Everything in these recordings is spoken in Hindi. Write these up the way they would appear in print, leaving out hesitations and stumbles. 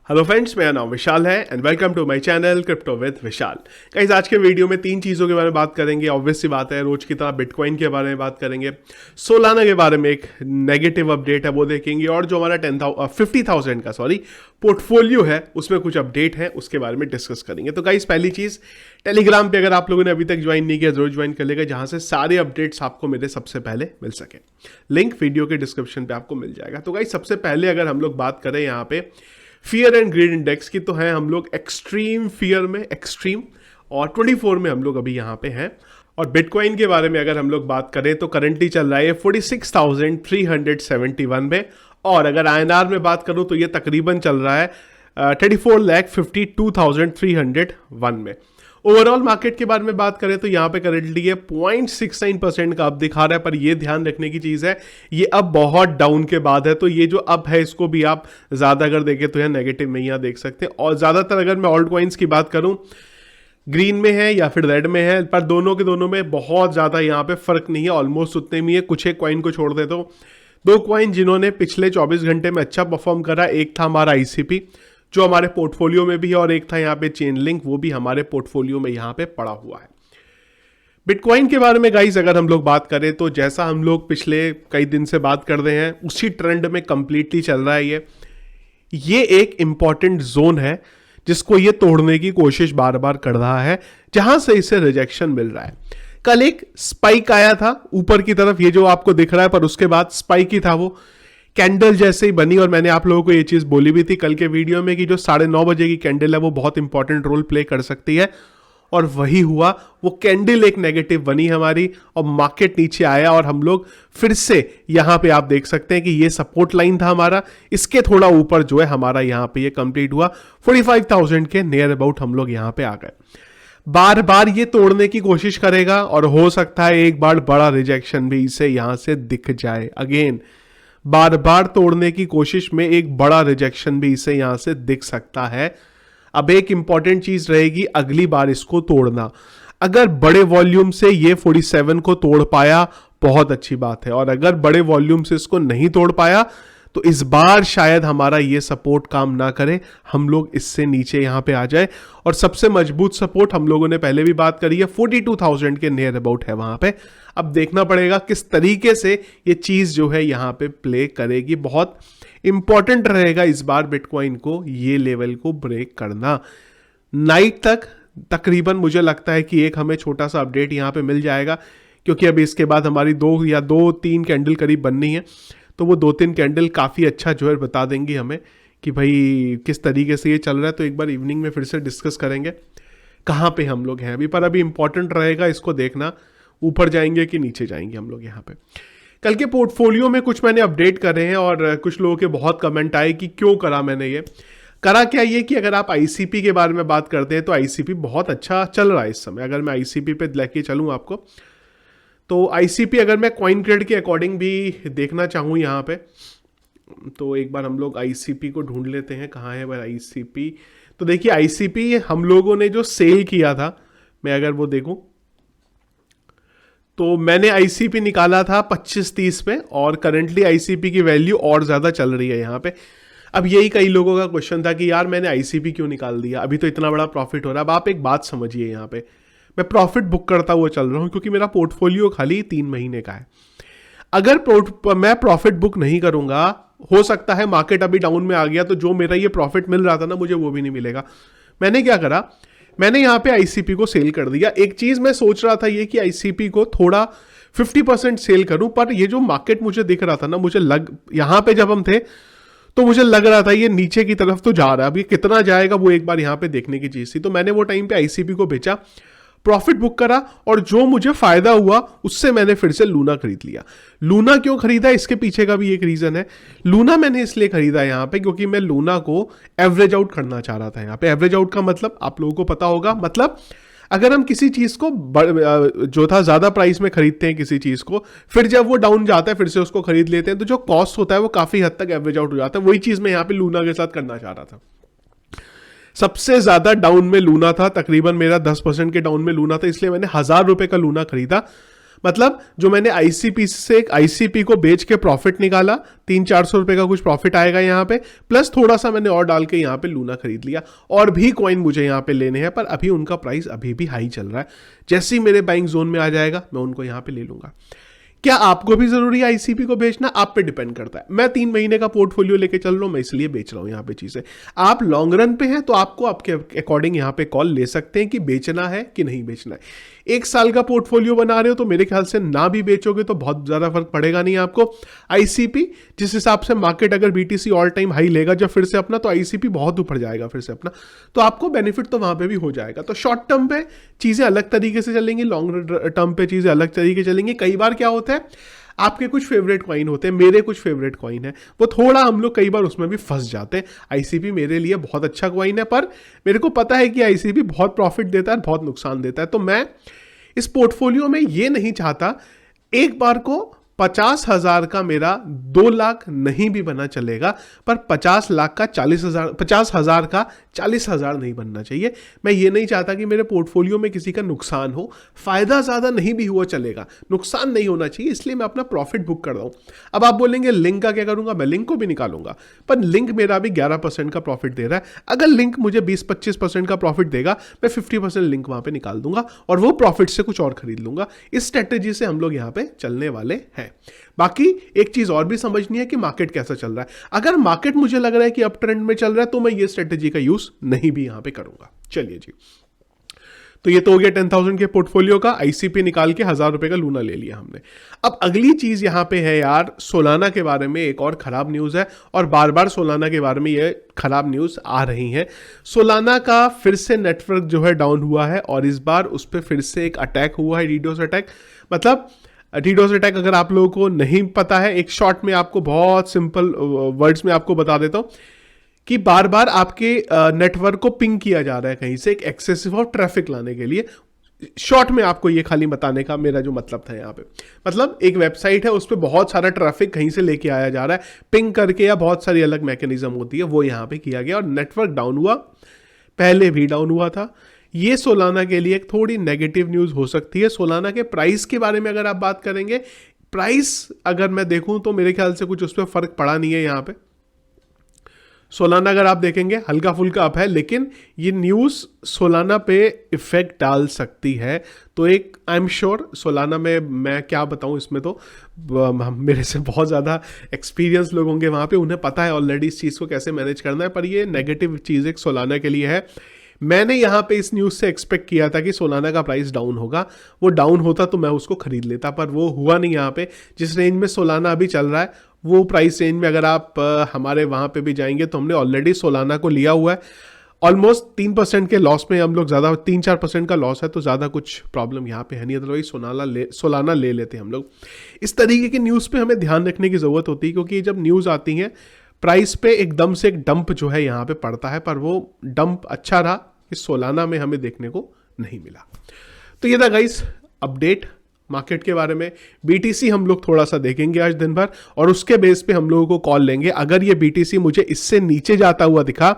हेलो फ्रेंड्स, मेरा नाम विशाल है and welcome to my channel crypto with Vishal. Guys, आज के वीडियो में 3 चीज़ों के बारे में बात करेंगे। ऑब्वियस सी बात है, रोज की तरह बिटकॉइन के बारे में बात करेंगे, सोलाना के बारे में एक नेगेटिव अपडेट है वो देखेंगे, और जो हमारा 50,000 का पोर्टफोलियो है उसमें कुछ अपडेट है उसके बारे में डिस्कस करेंगे। तो गाइस, पहली चीज़, टेलीग्राम पे अगर आप लोगों ने अभी तक ज्वाइन नहीं किया जरूर ज्वाइन कर लेगा, जहां से सारे अपडेट्स आपको मेरे सबसे पहले मिल सके। लिंक वीडियो के डिस्क्रिप्शन पे आपको मिल जाएगा। तो गाइस, सबसे पहले अगर हम लोग बात करें यहाँ पे फियर एंड ग्रीड इंडेक्स की, तो है हम लोग एक्सट्रीम फियर में, एक्सट्रीम, और 24 में हम लोग अभी यहाँ पे हैं। और बिटकॉइन के बारे में अगर हम लोग बात करें तो करंटली चल रहा है 46,371 में, और अगर INR में बात करूं तो ये तकरीबन चल रहा है 34,52,301 में। ओवरऑल मार्केट के बारे में बात करें तो यहाँ पे करंटली ये 0.69% का अप दिखा रहा है, पर ये ध्यान रखने की चीज़ है, ये अब बहुत डाउन के बाद है, तो ये जो अप है इसको भी आप ज़्यादा अगर देखें तो यह नेगेटिव में यहाँ देख सकते हैं। और ज़्यादातर अगर मैं ऑल्ट कॉइन्स की बात करूँ, ग्रीन में है या फिर रेड में है, पर दोनों में बहुत ज़्यादा यहाँ पे फर्क नहीं है, ऑलमोस्ट उतने में है। कुछ एक कॉइन को छोड़ दे तो 2 कॉइन जिन्होंने पिछले 24 घंटे में अच्छा परफॉर्म करा, एक था हमारा ICP जो हमारे पोर्टफोलियो में भी है, और एक था यहाँ पे चेन लिंक, वो भी हमारे पोर्टफोलियो में यहाँ पे पड़ा हुआ है। बिटकॉइन के बारे में गाइस अगर हम लोग बात करें तो जैसा हम लोग पिछले कई दिन से बात कर रहे हैं उसी ट्रेंड में कंप्लीटली चल रहा है। ये एक इंपॉर्टेंट जोन है जिसको ये तोड़ने की कोशिश बार बार कर रहा है, जहां से इसे रिजेक्शन मिल रहा है। कल एक स्पाइक आया था ऊपर की तरफ, ये जो आपको दिख रहा है, पर उसके बाद स्पाइक ही था, वो कैंडल जैसे ही बनी। और मैंने आप लोगों को ये चीज बोली भी थी कल के वीडियो में कि जो 9:30 बजे की कैंडल है वो बहुत इंपॉर्टेंट रोल प्ले कर सकती है, और वही हुआ। वो कैंडल एक नेगेटिव बनी हमारी और मार्केट नीचे आया, और हम लोग फिर से यहां पे आप देख सकते हैं कि ये सपोर्ट लाइन था हमारा, इसके थोड़ा ऊपर जो है हमारा यहां पे ये कंप्लीट हुआ। 45,000 के नियर अबाउट हम लोग यहां पे आ गए। बार बार ये तोड़ने की कोशिश करेगा, और हो सकता है एक बार बड़ा रिजेक्शन भी इसे यहां से दिख जाए। अगेन, बार बार तोड़ने की कोशिश में एक बड़ा रिजेक्शन भी इसे यहां से दिख सकता है। अब एक इंपॉर्टेंट चीज रहेगी अगली बार इसको तोड़ना। अगर बड़े वॉल्यूम से ये 47 को तोड़ पाया बहुत अच्छी बात है, और अगर बड़े वॉल्यूम से इसको नहीं तोड़ पाया तो इस बार शायद हमारा ये सपोर्ट काम ना करे, हम लोग इससे नीचे यहां पे आ जाए। और सबसे मजबूत सपोर्ट हम लोगों ने पहले भी बात करी है, 42,000 के नियर अबाउट है वहां पे। अब देखना पड़ेगा किस तरीके से ये चीज जो है यहां पे प्ले करेगी। बहुत इंपॉर्टेंट रहेगा इस बार बिटकॉइन को ये लेवल को ब्रेक करना। नाइट तक तकरीबन मुझे लगता है कि एक हमें छोटा सा अपडेट यहां पे मिल जाएगा, क्योंकि अभी इसके बाद हमारी 2 कैंडल करीब बननी है, तो वो 2-3 कैंडल काफ़ी अच्छा जो है बता देंगी हमें कि भाई किस तरीके से ये चल रहा है। तो एक बार इवनिंग में फिर से डिस्कस करेंगे कहाँ पे हम लोग हैं अभी, पर अभी इंपॉर्टेंट रहेगा इसको देखना, ऊपर जाएंगे कि नीचे जाएंगे हम लोग यहाँ पे। कल के पोर्टफोलियो में कुछ मैंने अपडेट करे हैं, और कुछ लोगों के बहुत कमेंट आए कि क्यों करा मैंने ये। करा क्या ये कि अगर आप ICP के बारे में बात करते हैं तो ICP बहुत अच्छा चल रहा है इस समय। अगर मैं ICP पे लेके चलूँ आपको, तो ICP अगर मैं कॉइन क्रेड के अकॉर्डिंग भी देखना चाहूँ यहाँ पे, तो एक बार हम लोग ICP को ढूंढ लेते हैं कहाँ है भाई ICP। तो देखिए ICP हम लोगों ने जो सेल किया था, मैं अगर वो देखूं तो मैंने ICP निकाला था 25-30 पे, और करंटली ICP की वैल्यू और ज़्यादा चल रही है यहाँ पे। अब यही कई लोगों का क्वेश्चन था कि यार मैंने ICP क्यों निकाल दिया, अभी तो इतना बड़ा प्रॉफिट हो रहा है। अब आप एक बात समझिए, यहाँ पे मैं प्रॉफिट बुक करता हुआ चल रहा हूँ क्योंकि मेरा पोर्टफोलियो खाली 3 महीने का है। अगर मैं प्रॉफिट बुक नहीं करूंगा, हो सकता है मार्केट अभी डाउन में आ गया तो जो मेरा ये प्रॉफिट मिल रहा था ना मुझे वो भी नहीं मिलेगा। मैंने क्या करा, मैंने यहाँ पे ICP को सेल कर दिया। एक चीज मैं सोच रहा था ये कि ICP को थोड़ा 50% सेल करूं, पर ये जो मार्केट मुझे दिख रहा था ना, मुझे यहाँ पे जब हम थे तो मुझे लग रहा था ये नीचे की तरफ तो जा रहा है। अब ये कितना जाएगा वो एक बार यहाँ पे देखने की चीज थी। तो मैंने वो टाइम पे ICP को बेचा, प्रॉफिट बुक करा, और जो मुझे फायदा हुआ उससे मैंने फिर से लूना खरीद लिया। लूना क्यों खरीदा, इसके पीछे का भी एक रीजन है। लूना मैंने इसलिए खरीदा यहाँ पे क्योंकि मैं लूना को एवरेज आउट करना चाह रहा था। यहाँ पे एवरेज आउट का मतलब आप लोगों को पता होगा, मतलब अगर हम किसी चीज को जो था ज्यादा प्राइस में खरीदते हैं किसी चीज को, फिर जब वो डाउन जाता है फिर से उसको खरीद लेते हैं, तो जो कॉस्ट होता है वो काफी हद तक एवरेज आउट हो जाता है। वही चीज मैं यहाँ पे लूना के साथ करना चाह रहा था। सबसे ज्यादा डाउन में लूना था, तकरीबन मेरा 10% के डाउन में लूना था, इसलिए मैंने 1,000 रुपए का लूना खरीदा। मतलब जो मैंने आईसीपी से आईसीपी को बेच के प्रॉफिट निकाला, 300-400 रुपए का कुछ प्रॉफिट आएगा यहाँ पे, प्लस थोड़ा सा मैंने और डाल के यहाँ पे लूना खरीद लिया। और भी कॉइन मुझे यहाँ पे लेने हैं, पर अभी उनका प्राइस अभी भी हाई चल रहा है। जैसे ही मेरे बाइंग जोन में आ जाएगा मैं उनको यहाँ पे ले लूंगा। क्या आपको भी जरूरी है आईसीपी को बेचना? आप पे डिपेंड करता है। मैं 3 महीने का पोर्टफोलियो लेके चल रहा हूं, मैं इसलिए बेच रहा हूं यहाँ पे चीजें। आप लॉन्ग रन पे हैं तो आपको आपके अकॉर्डिंग यहाँ पे कॉल ले सकते हैं कि बेचना है कि नहीं बेचना है। 1 साल का पोर्टफोलियो बना रहे हो तो मेरे ख्याल से ना भी बेचोगे तो बहुत ज्यादा फर्क पड़ेगा नहीं आपको। आईसीपी जिस हिसाब से मार्केट अगर बीटीसी ऑल टाइम हाई लेगा जब फिर से अपना, तो आईसीपी बहुत ऊपर जाएगा फिर से अपना, तो आपको बेनिफिट तो वहां पे भी हो जाएगा। तो शॉर्ट टर्म पे चीजें अलग तरीके से चलेंगी, लॉन्ग टर्म पे चीजें अलग तरीके से चलेंगी। कई बार क्या होता है, आपके कुछ फेवरेट कॉइन होते हैं, मेरे कुछ फेवरेट कॉइन है, वो थोड़ा हम लोग कई बार उसमें भी फंस जाते हैं। आईसीपी मेरे लिए बहुत अच्छा कॉइन है, पर मेरे को पता है कि आईसीपी बहुत प्रॉफिट देता है, बहुत नुकसान देता है। तो मैं इस पोर्टफोलियो में ये नहीं चाहता एक बार को 50,000 का मेरा 2 लाख नहीं भी बना चलेगा, पर 50 लाख का 40,000, 50,000 का 40,000 नहीं बनना चाहिए। मैं ये नहीं चाहता कि मेरे पोर्टफोलियो में किसी का नुकसान हो। फायदा ज्यादा नहीं भी हुआ चलेगा, नुकसान नहीं होना चाहिए, इसलिए मैं अपना प्रॉफिट बुक कर रहा हूं। अब आप बोलेंगे लिंक का क्या करूंगा? मैं लिंक को भी निकालूंगा, पर लिंक मेरा भी 11% का प्रॉफिट दे रहा है। अगर लिंक मुझे 20-25% का प्रॉफिट देगा, मैं 50% लिंक वहां पर निकाल दूंगा और वो प्रॉफिट से कुछ और खरीद लूंगा। इस स्ट्रेटेजी से हम लोग यहाँ पे चलने वाले हैं। बाकी एक चीज और भी समझनी है कि मार्केट कैसा चल रहा है। अगर मार्केट मुझे लग रहा है कि अप ट्रेंड में चल रहा है तो मैं ये स्ट्रेटेजी का यूज नहीं भी यहां पे करूंगा। चलिए जी, तो ये तो हो गया 10,000 के पोर्टफोलियो का। आईसीपी निकाल के 1,000 रुपए का लूना ले लिया हमने। अब अगली चीज यहां पे है यार, सोलाना के बारे में एक और खराब न्यूज है, और बार बार सोलाना के बारे में ये खराब न्यूज आ रही है। सोलाना का फिर से नेटवर्क जो है डाउन हुआ है, और इस बार उस पर फिर से एक अटैक हुआ है, डीडोस अटैक। मतलब डीडोस अटैक अगर आप लोगों को नहीं पता है, एक शॉर्ट में आपको बहुत सिंपल वर्ड्स में आपको बता देता हूं कि बार बार आपके नेटवर्क को पिंग किया जा रहा है कहीं से, एक एक्सेसिव ऑफ ट्रैफिक लाने के लिए। शॉर्ट में आपको ये खाली बताने का मेरा जो मतलब था यहाँ पे, मतलब एक वेबसाइट है, उस पर बहुत सारा ट्रैफिक कहीं से लेके आया जा रहा है पिंग करके, या बहुत सारी अलग मैकेनिज्म होती है, वो यहाँ पे किया गया और नेटवर्क डाउन हुआ। पहले भी डाउन हुआ था। ये सोलाना के लिए एक थोड़ी नेगेटिव न्यूज हो सकती है। सोलाना के प्राइस के बारे में अगर आप बात करेंगे, प्राइस अगर मैं देखूं तो मेरे ख्याल से कुछ उस पर फर्क पड़ा नहीं है। यहां पे सोलाना अगर आप देखेंगे हल्का फुल्का अप है, लेकिन ये न्यूज सोलाना पे इफेक्ट डाल सकती है। तो एक आई एम श्योर सोलाना में मैं क्या बताऊं, इसमें तो मेरे से बहुत ज़्यादा एक्सपीरियंस लोग होंगे वहां पे, उन्हें पता है ऑलरेडी इस चीज़ को कैसे मैनेज करना है। पर ये नेगेटिव चीज़ एक सोलाना के लिए है। मैंने यहाँ पे इस न्यूज़ से एक्सपेक्ट किया था कि सोलाना का प्राइस डाउन होगा, वो डाउन होता तो मैं उसको खरीद लेता, पर वो हुआ नहीं। यहाँ पे जिस रेंज में सोलाना अभी चल रहा है, वो प्राइस रेंज में अगर आप हमारे वहाँ पे भी जाएंगे तो हमने ऑलरेडी सोलाना को लिया हुआ है। ऑलमोस्ट 3% के लॉस में हम लोग, ज़्यादा 3-4% का लॉस है, तो ज़्यादा कुछ प्रॉब्लम यहाँ पे है नहीं। अदरवाइज सोलाना ले लेते हम लोग। इस तरीके की न्यूज़ पे हमें ध्यान रखने की ज़रूरत होती है, क्योंकि जब न्यूज़ आती हैं प्राइस पे एकदम से एक डंप जो है यहाँ पे पड़ता है, पर वो डंप अच्छा रहा, इस सोलाना में हमें देखने को नहीं मिला। तो ये था गाइस अपडेट मार्केट के बारे में। बीटीसी हम लोग थोड़ा सा देखेंगे आज दिन भर, और उसके बेस पे हम लोगों को कॉल लेंगे। अगर ये बीटीसी मुझे इससे नीचे जाता हुआ दिखा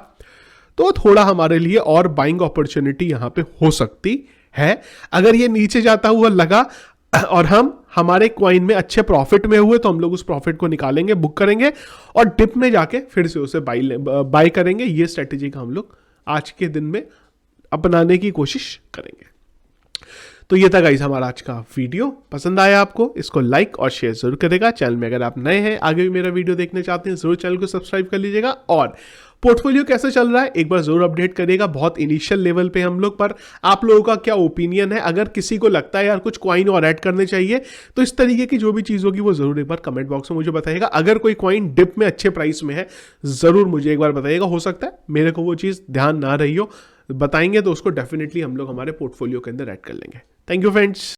तो थोड़ा हमारे लिए और बाइंग अपॉर्चुनिटी यहां पे हो सकती है। अगर ये नीचे जाता हुआ लगा और हम हमारे क्वाइन में अच्छे प्रॉफिट में हुए, तो हम लोग उस प्रॉफिट को निकालेंगे, बुक करेंगे, और डिप में जाके फिर से उसे बाय करेंगे। ये स्ट्रेटेजी का हम लोग आज के दिन में अपनाने की कोशिश करेंगे। तो ये था गाइस हमारा आज का वीडियो। पसंद आया आपको, इसको लाइक और शेयर जरूर करेगा। चैनल में अगर आप नए हैं, आगे भी मेरा वीडियो देखना चाहते हैं, जरूर चैनल को सब्सक्राइब कर लीजिएगा। और पोर्टफोलियो कैसा चल रहा है एक बार जरूर अपडेट करिएगा। बहुत इनिशियल लेवल पे हम लोग, पर आप लोगों का क्या ओपिनियन है? अगर किसी को लगता है यार कुछ कॉइन और ऐड करने चाहिए, तो इस तरीके की जो भी चीज़ होगी वो जरूर एक बार कमेंट बॉक्स में मुझे बताइएगा। अगर कोई कॉइन डिप में अच्छे प्राइस में है, जरूर मुझे एक बार बताइएगा। हो सकता है मेरे को वो चीज़ ध्यान ना रही हो, बताएंगे तो उसको डेफिनेटली हम लोग हमारे पोर्टफोलियो के अंदर ऐड कर लेंगे। Thank you friends.